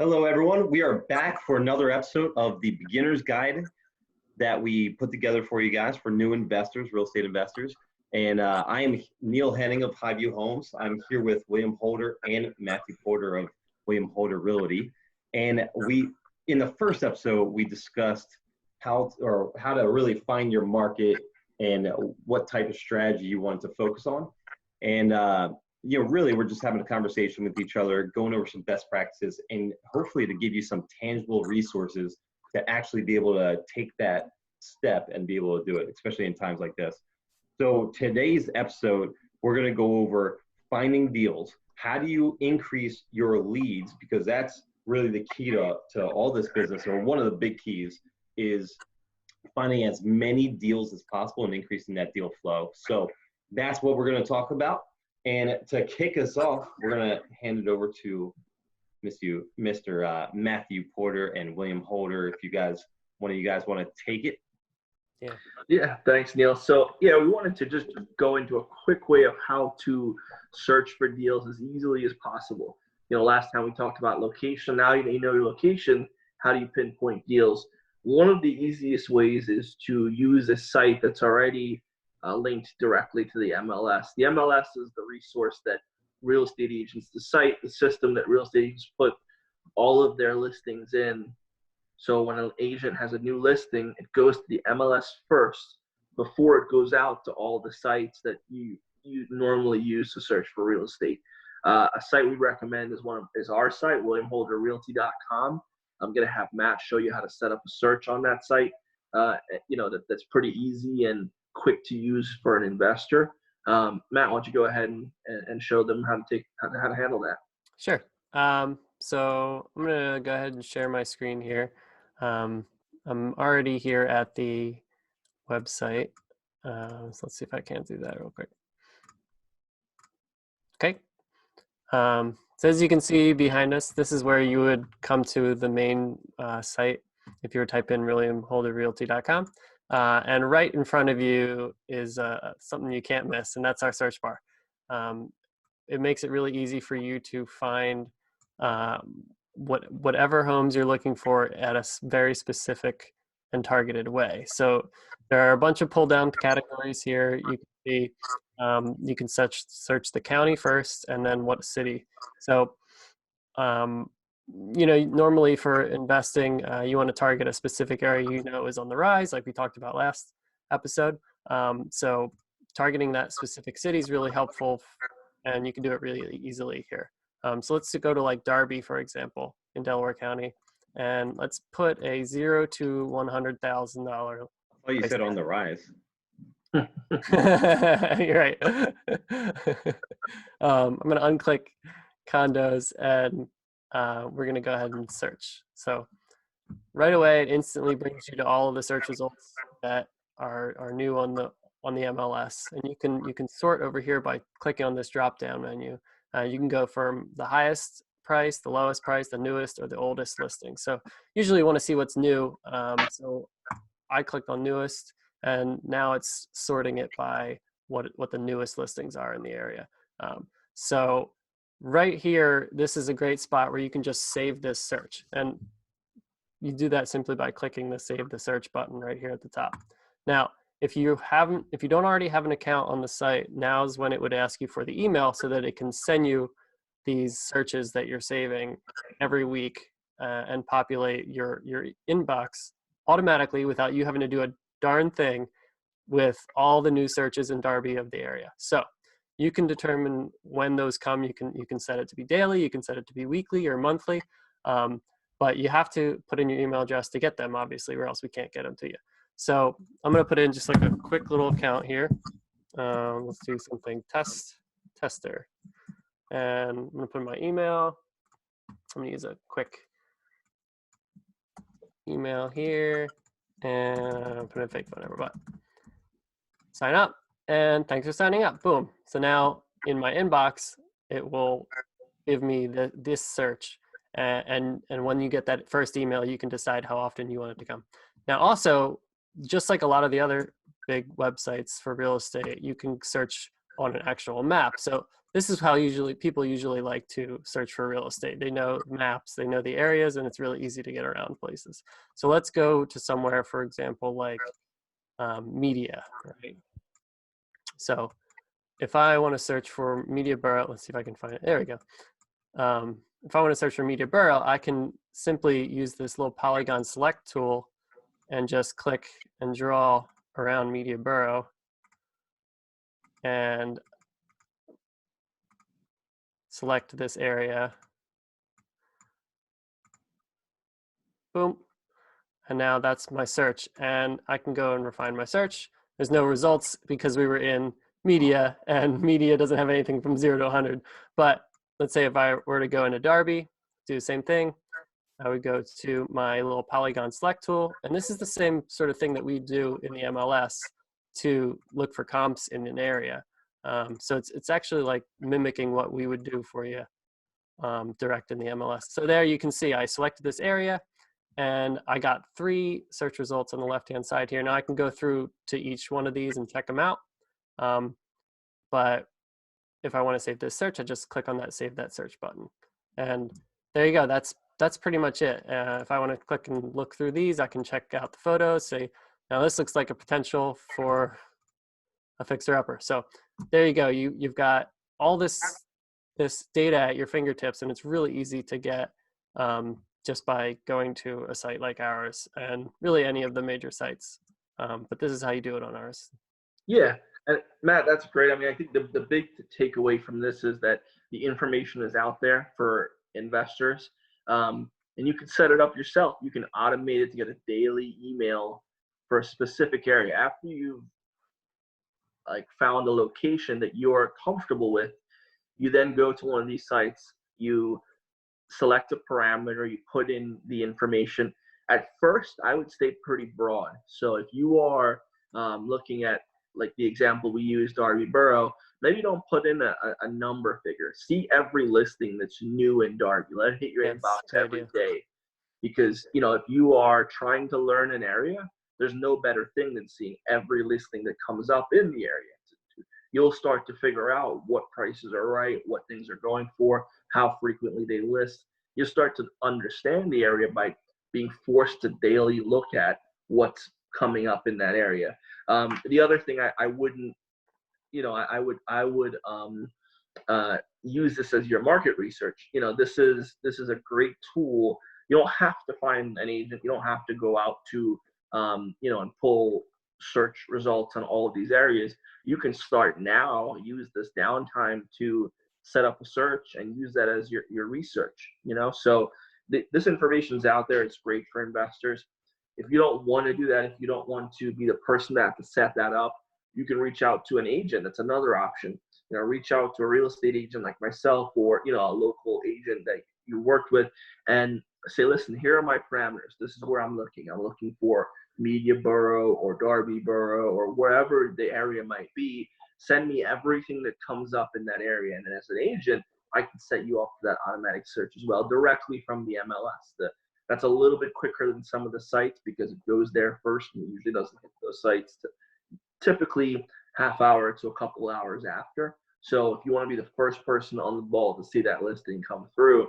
Hello, everyone. We are back for another episode of the Beginner's Guide that we put together for you guys for new investors, real estate investors. And I am Neil Henning of Highview Homes. I'm here with William Holder and Matthew Porter of William Holder Realty. And in the first episode, we discussed how to really find your market and what type of strategy you want to focus on. And really, we're just having a conversation with each other, going over some best practices, and hopefully to give you some tangible resources to actually be able to take that step and be able to do it, especially in times like this. So today's episode, we're going to go over finding deals. How do you increase your leads? Because that's really the key to all this business, or one of the big keys is finding as many deals as possible and increasing that deal flow. So that's what we're going to talk about. And to kick us off, we're going to hand it over to Mr. Matthew Porter and William Holder. If one of you guys want to take it. Yeah, thanks, Neil. So, we wanted to just go into a quick way of how to search for deals as easily as possible. Last time we talked about location. Now you know your location. How do you pinpoint deals? One of the easiest ways is to use a site that's already linked directly to the MLS. The MLS is the resource that real estate agents, the system that real estate agents put all of their listings in. So when an agent has a new listing, it goes to the MLS first before it goes out to all the sites that you normally use to search for real estate. A site we recommend is our site, williamholderrealty.com. I'm going to have Matt show you how to set up a search on that site. That's pretty easy and quick to use for an investor. Matt, why don't you go ahead and show them how to handle that? Sure. So I'm going to go ahead and share my screen here. I'm already here at the website. So let's see if I can do that real quick. Okay. So as you can see behind us, this is where you would come to the main site if you were to type in williamholderrealty.com. And right in front of you is something you can't miss, and that's our search bar. It makes it really easy for you to find whatever homes you're looking for at a very specific and targeted way. So there are a bunch of pull-down categories here. You can see you can search the county first, and then what city. So normally for investing, you want to target a specific area is on the rise, like we talked about last episode. So targeting that specific city is really helpful, and you can do it really easily here. So let's go to like Darby, for example, in Delaware County, and let's put a $0 to $100,000. Oh, you said on the rise. You're right. I'm going to unclick condos, and we're going to go ahead and search. So right away, it instantly brings you to all of the search results that are new on the MLS, and you can sort over here by clicking on this drop down menu. You can go from the highest price, the lowest price, the newest, or the oldest listing. So usually you want to see what's new. So I clicked on newest, and now it's sorting it by what the newest listings are in the area. So right here, this is a great spot where you can just save this search. And you do that simply by clicking the Save the Search button right here at the top. Now, if you don't already have an account on the site, now's when it would ask you for the email so that it can send you these searches that you're saving every week and populate your inbox automatically without you having to do a darn thing with all the new searches in Darby of the area. So you can determine when those come. You can set it to be daily, you can set it to be weekly or monthly, but you have to put in your email address to get them, obviously, or else we can't get them to you. So I'm going to put in just like a quick little account here. Let's do something tester. And I'm going to put in my email. I'm going to use a quick email here. And put in a fake phone number, but sign up. And thanks for signing up. Boom. So now in my inbox, it will give me this search. And when you get that first email, you can decide how often you want it to come. Now, also, just like a lot of the other big websites for real estate, you can search on an actual map. So this is how people usually like to search for real estate. They know maps, they know the areas, and it's really easy to get around places. So let's go to somewhere, for example, like media, right? So if I want to search for media borough, let's see if I can find it. There we go. If I want to search for media borough, I can simply use this little polygon select tool and just click and draw around media borough. And select this area. Boom. And now that's my search. And I can go and refine my search. There's no results because we were in media, and media doesn't have anything from 0 to 100. But let's say if I were to go into Darby, do the same thing. I would go to my little polygon select tool. And this is the same sort of thing that we do in the MLS to look for comps in an area. So it's actually like mimicking what we would do for you direct in the MLS. So there you can see I selected this area and I got 3 search results on the left-hand side here. Now I can go through to each one of these and check them out. But if I want to save this search, I just click on that Save That Search button. And there you go. That's pretty much it. If I want to click and look through these, I can check out the photos, say, now this looks like a potential for a fixer-upper. So there you go. You've got all this data at your fingertips, and it's really easy to get just by going to a site like ours, and really any of the major sites. But this is how you do it on ours. Yeah, and Matt, that's great. I mean, I think the big takeaway from this is that the information is out there for investors, and you can set it up yourself. You can automate it to get a daily email for a specific area. After you've found a location that you're comfortable with, you then go to one of these sites, you select a parameter, you put in the information. At first, I would stay pretty broad. So if you are looking at like the example we used, Darby Borough, maybe don't put in a number figure. See every listing that's new in Darby. Let it hit your inbox every day. Because if you are trying to learn an area, there's no better thing than seeing every listing that comes up in the area. You'll start to figure out what prices are right, what things are going for, how frequently they list. You'll start to understand the area by being forced to daily look at what's coming up in that area. The other thing I wouldn't, I would use this as your market research. This is a great tool. You don't have to find an agent. You don't have to go out to, and pull search results on all of these areas. You can start now, use this downtime to set up a search and use that as your research, So this information is out there. It's great for investors. If you don't want to do that, if you don't want to be the person that has to set that up, you can reach out to an agent. That's another option. Reach out to a real estate agent like myself, or a local agent that you worked with, and say, listen, here are my parameters. This is where I'm looking. I'm looking for Media Borough or Darby Borough or wherever the area might be. Send me everything that comes up in that area. And then as an agent, I can set you up for that automatic search as well, directly from the MLS. That's a little bit quicker than some of the sites because it goes there first and usually doesn't hit those sites typically half hour to a couple hours after. So if you want to be the first person on the ball to see that listing come through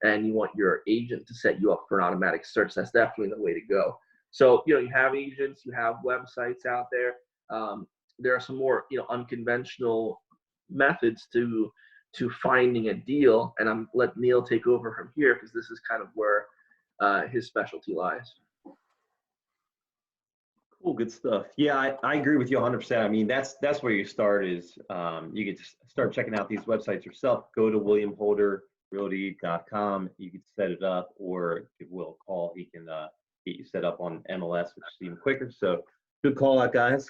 and you want your agent to set you up for an automatic search, that's definitely the way to go. So, you have agents, you have websites out there. There are some more, unconventional methods to finding a deal. And I'm let Neil take over from here because this is kind of where his specialty lies. Cool, good stuff. Yeah, I agree with you 100%. I mean, that's where you start is you can start checking out these websites yourself. Go to williamholderrealty.com. You can set it up or give Will a call. He can get you set up on MLS, which is even quicker. So good call out, guys.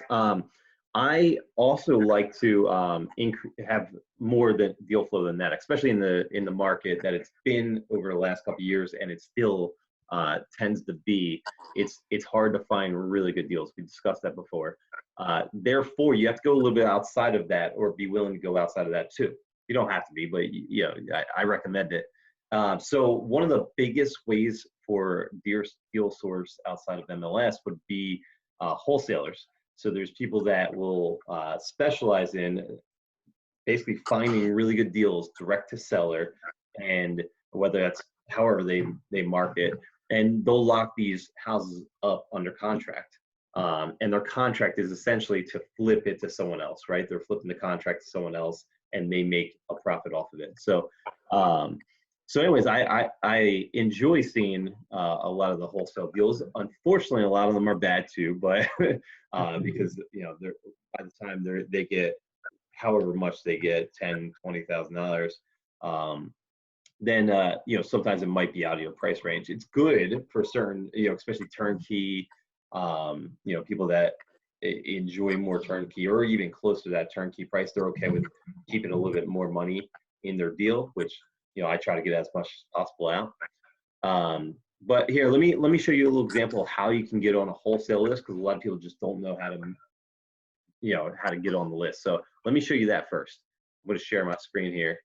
I also like to have more than deal flow than that, especially in the market that it's been over the last couple of years, and it still tends to be. It's hard to find really good deals. We discussed that before. Therefore, you have to go a little bit outside of that, or be willing to go outside of that too. You don't have to be, but I recommend it. So one of the biggest ways for deal source outside of MLS would be wholesalers. So there's people that will specialize in basically finding really good deals direct to seller, and whether that's however they market, and they'll lock these houses up under contract. And their contract is essentially to flip it to someone else, right? They're flipping the contract to someone else, and they make a profit off of it. So, so anyways, I enjoy seeing a lot of the wholesale deals. Unfortunately, a lot of them are bad too, but because they're, by the time they get however much they get, $10,000, $20,000, then sometimes it might be out of your price range. It's good for certain, especially turnkey, people that enjoy more turnkey or even close to that turnkey price. They're okay with keeping a little bit more money in their deal, which I try to get as much as possible out. But here, let me show you a little example of how you can get on a wholesale list, because a lot of people just don't know how to get on the list. So let me show you that first. I'm going to share my screen here.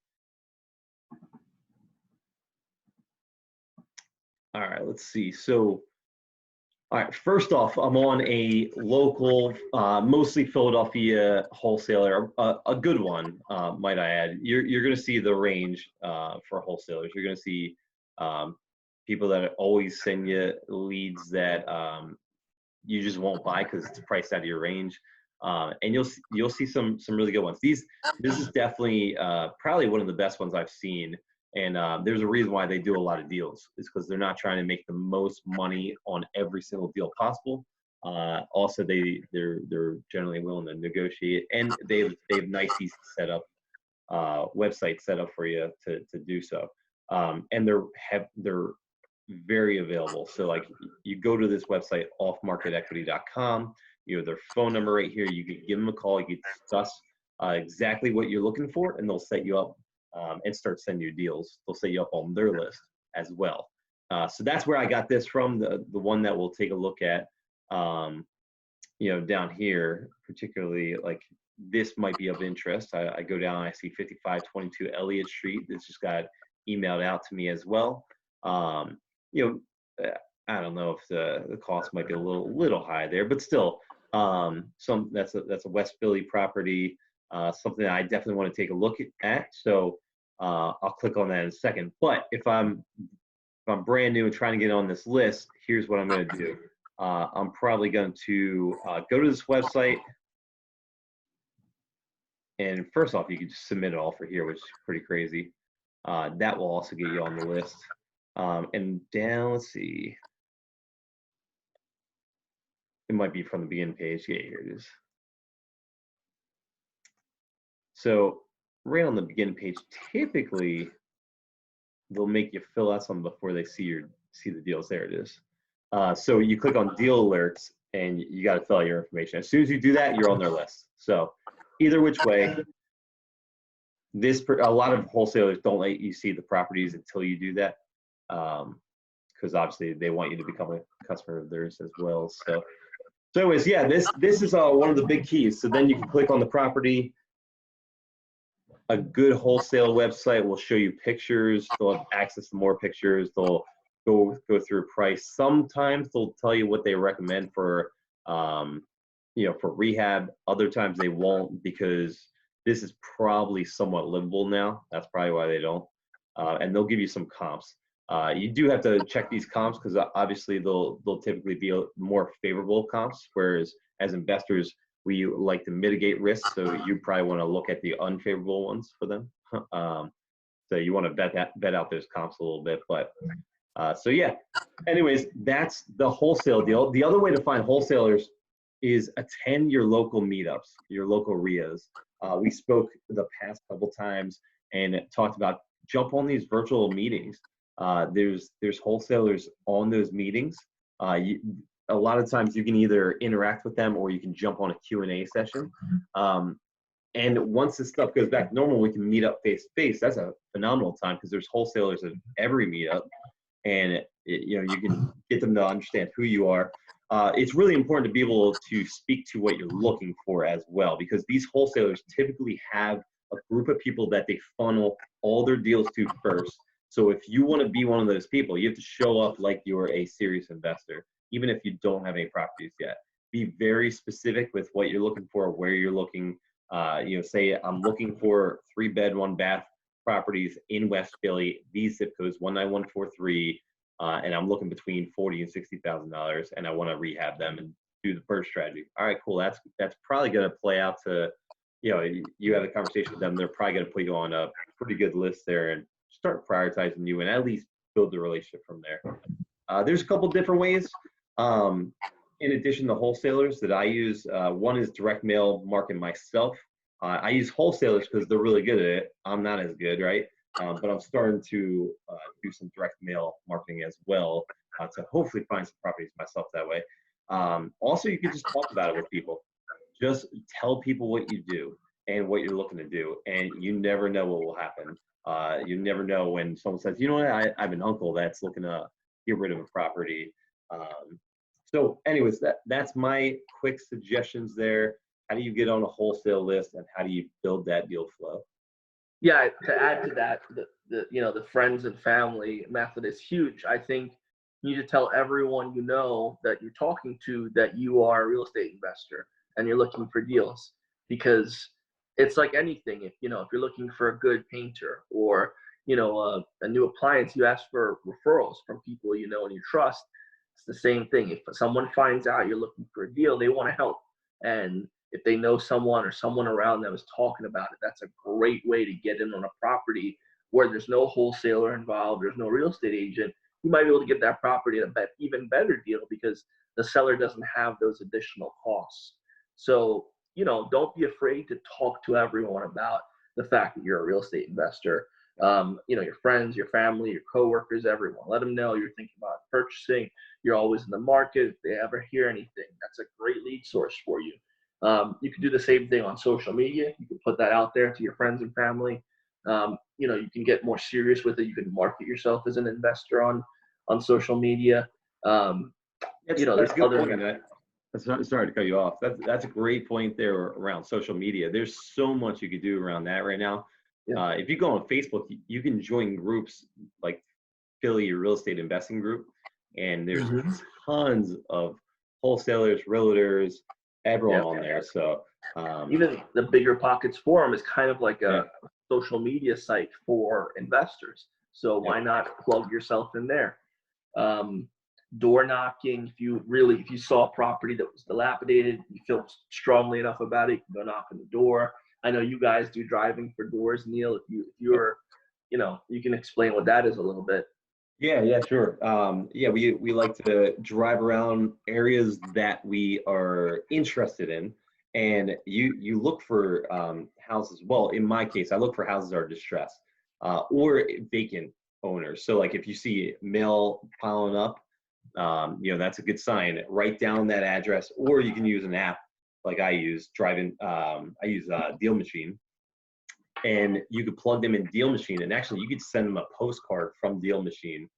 All right, let's see. So, all right, first off, I'm on a local, mostly Philadelphia wholesaler, a good one, might I add. You're going to see the range for wholesalers. You're going to see people that always send you leads that you just won't buy because it's priced out of your range, and you'll see some really good ones. This is definitely probably one of the best ones I've seen. And there's a reason why they do a lot of deals. It's because they're not trying to make the most money on every single deal possible. Also, they're generally willing to negotiate, and they have nice, easy setup websites set up for you to do so. And they're very available. So like you go to this website, offmarketequity.com. Their phone number right here. You can give them a call. You can discuss exactly what you're looking for, and they'll set you up. And start sending you deals. They'll set you up on their list as well. So that's where I got this from, the one that we'll take a look at, down here, particularly like this might be of interest. I go down, I see 5522 Elliott Street. This just got emailed out to me as well. I don't know if the cost might be a little high there, but still, that's a West Philly property. Something that I definitely want to take a look at. So I'll click on that in a second. But if I'm brand new and trying to get on this list, here's what I'm going to do. I'm probably going to go to this website. And first off, you can just submit it all for here, which is pretty crazy. That will also get you on the list. And down, let's see. It might be from the beginning page. Yeah, here it is. So right on the begin page, typically they'll make you fill out something before they see the deals. There it is. So you click on deal alerts and you got to fill out your information. As soon as you do that, you're on their list. So either which way, a lot of wholesalers don't let you see the properties until you do that, because obviously they want you to become a customer of theirs as well. So anyways, yeah, this is one of the big keys. So then you can click on the property. A good wholesale website will show you pictures. They'll have access to more pictures. They'll go through price. Sometimes they'll tell you what they recommend for for rehab. Other times they won't, because this is probably somewhat livable now. That's probably why they don't. And they'll give you some comps. You do have to check these comps, because obviously they'll typically be more favorable comps, whereas as investors, we like to mitigate risk, so you probably want to look at the unfavorable ones for them. So you want to vet out those comps a little bit. But so yeah, anyways, that's the wholesale deal. The other way to find wholesalers is attend your local meetups, your local RIAs. We spoke the past couple times and talked about jump on these virtual meetings. There's wholesalers on those meetings. A lot of times you can either interact with them or you can jump on a Q&A session. And once this stuff goes back to normal, we can meet up face to face. That's a phenomenal time, because there's wholesalers at every meetup, and you can get them to understand who you are. It's really important to be able to speak to what you're looking for as well, because these wholesalers typically have a group of people that they funnel all their deals to first. So if you want to be one of those people, you have to show up like you're a serious investor, even if you don't have any properties yet. Be very specific with what you're looking for, where you're looking, Say I'm looking for 3-bed, 1-bath properties in West Philly, these zip codes 19143, and I'm looking between $40,000 and $60,000, and I want to rehab them and do the burst strategy. All right, cool. That's probably going to play out to, you have a conversation with them. They're probably going to put you on a pretty good list there and start prioritizing you and at least build the relationship from there. There's a couple different ways. In addition to wholesalers that I use, one is direct mail marketing myself. I use wholesalers because they're really good at it. I'm not as good, right? But I'm starting to do some direct mail marketing as well to hopefully find some properties myself that way. Also, you can just talk about it with people. Just tell people what you do and what you're looking to do, and you never know what will happen. You never know when someone says, you know what, I have an uncle that's looking to get rid of a property. So anyways, that's my quick suggestions there. How do you get on a wholesale list, and how do you build that deal flow? Yeah, to add to that, the friends and family method is huge. I think you need to tell everyone you know that you're talking to that you are a real estate investor and you're looking for deals, because it's like anything. If you're looking for a good painter or a new appliance, you ask for referrals from people you know and you trust. It's the same thing. If someone finds out you're looking for a deal, they want to help. And if they know someone or someone around them is talking about it, that's a great way to get in on a property where there's no wholesaler involved, there's no real estate agent. You might be able to get that property at an even better deal because the seller doesn't have those additional costs. So, don't be afraid to talk to everyone about the fact that you're a real estate investor. Your friends, your family, your coworkers, everyone. Let them know you're thinking about purchasing. You're always in the market. If they ever hear anything, that's a great lead source for you. You can do the same thing on social media. You can put that out there to your friends and family. You can get more serious with it. You can market yourself as an investor on social media. That's a good point. Sorry to cut you off. That's a great point there around social media. There's so much you could do around that right now. Yeah. If you go on Facebook, you can join groups like Philly Real Estate Investing Group, and there's tons of wholesalers, realtors, everyone on there. So even the Bigger Pockets forum is kind of like a social media site for investors. So why not plug yourself in there? Door knocking. If you saw a property that was dilapidated, you feel strongly enough about it, you can go knock on the door. I know you guys do driving for doors, Neil. If you're, you can explain what that is a little bit. Yeah, sure. We like to drive around areas that we are interested in, and you look for houses. Well, in my case, I look for houses that are distressed or vacant owners. So like if you see mail piling up, that's a good sign. Write down that address, or you can use an app like I use. I use Deal Machine, and you could plug them in Deal Machine, and actually you could send them a postcard from Deal Machine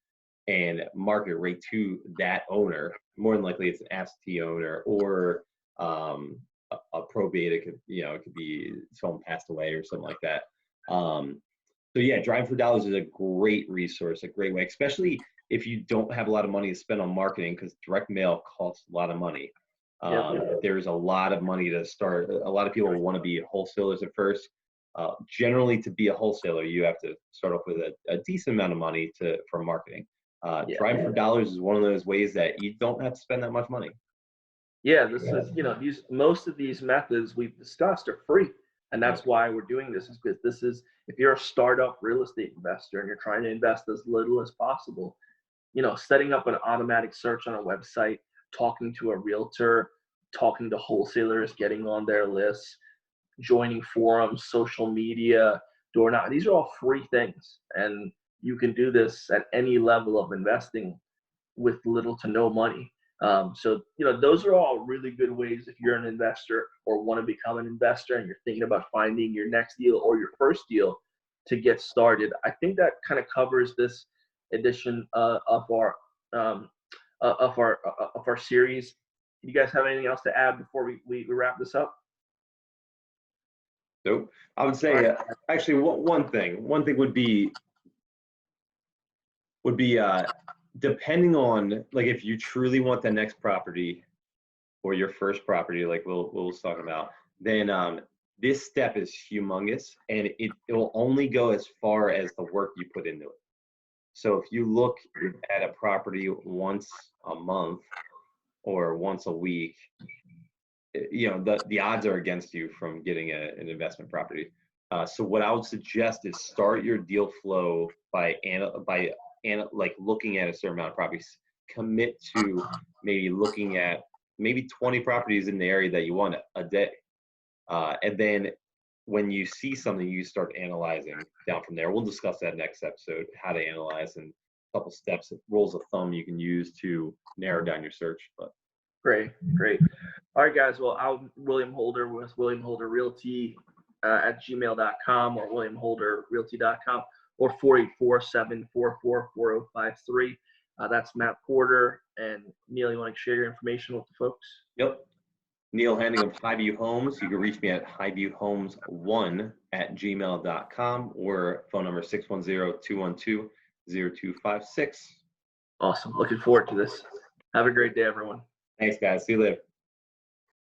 and market right to that owner. More than likely it's an absentee owner or a probate. It could be someone passed away or something like that. Driving for dollars is a great resource, a great way, especially if you don't have a lot of money to spend on marketing, because direct mail costs a lot of money. There's a lot of money to start. A lot of people want to be wholesalers at first. Generally, to be a wholesaler, you have to start off with a decent amount of money for marketing. Driving for dollars is one of those ways that you don't have to spend that much money. Yeah, this is most of these methods we've discussed are free, and that's why we're doing this. Is because if you're a startup real estate investor and you're trying to invest as little as possible, setting up an automatic search on a website, talking to a realtor, talking to wholesalers, getting on their lists, joining forums, social media, door knock. These are all free things, and you can do this at any level of investing with little to no money. Those are all really good ways if you're an investor or want to become an investor and you're thinking about finding your next deal or your first deal to get started. I think that kind of covers this edition of our series. Do you guys have anything else to add before we wrap this up? Nope. I would say actually one thing would be depending on, like, if you truly want the next property or your first property, like Will was talking about, then this step is humongous, and it will only go as far as the work you put into it. So if you look at a property once a month or once a week, the odds are against you from getting an investment property. So what I would suggest is start your deal flow by looking at a certain amount of properties. Commit to maybe looking at maybe 20 properties in the area that you want a day. And then when you see something, you start analyzing down from there. We'll discuss that next episode, how to analyze, and a couple steps, rules of thumb you can use to narrow down your search. But Great. All right, guys. Well, I'm William Holder with William Holder Realty at gmail.com or williamholderrealty.com or 484-744-4053. That's Matt Porter. And Neil, you want to share your information with the folks? Yep. Neil Henning of Highview Homes. You can reach me at highviewhomes1@gmail.com or phone number 610-212-0256. Awesome. Looking forward to this. Have a great day, everyone. Thanks, guys. See you later.